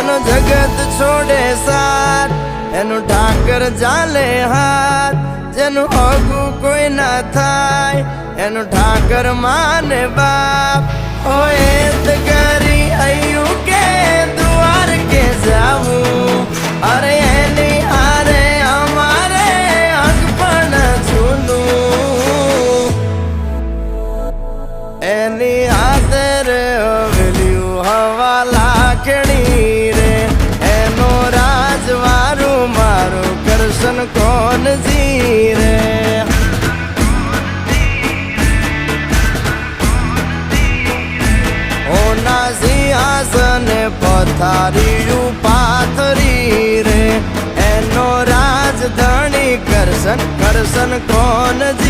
જેનો જગત છોડે સાથ એનું ઠાકર ચાલે હાથ, જેનું હગું કોઈ ના થાય એનું ઠાકર માને બાપ. હોય તો કરી આયું કે દ્વાર કે જાવું, અરે એની હારે અમારે હક પણ છૂનું. એની હાથર વેલ્યું હવા લાખણી રે, એનો રાજવારું મારું કરશન કોણ જી રે. ઓના સિંહાસને પથારીયું પાથરી રે, એનો રાજધણી કરશન કરશન કોણ જી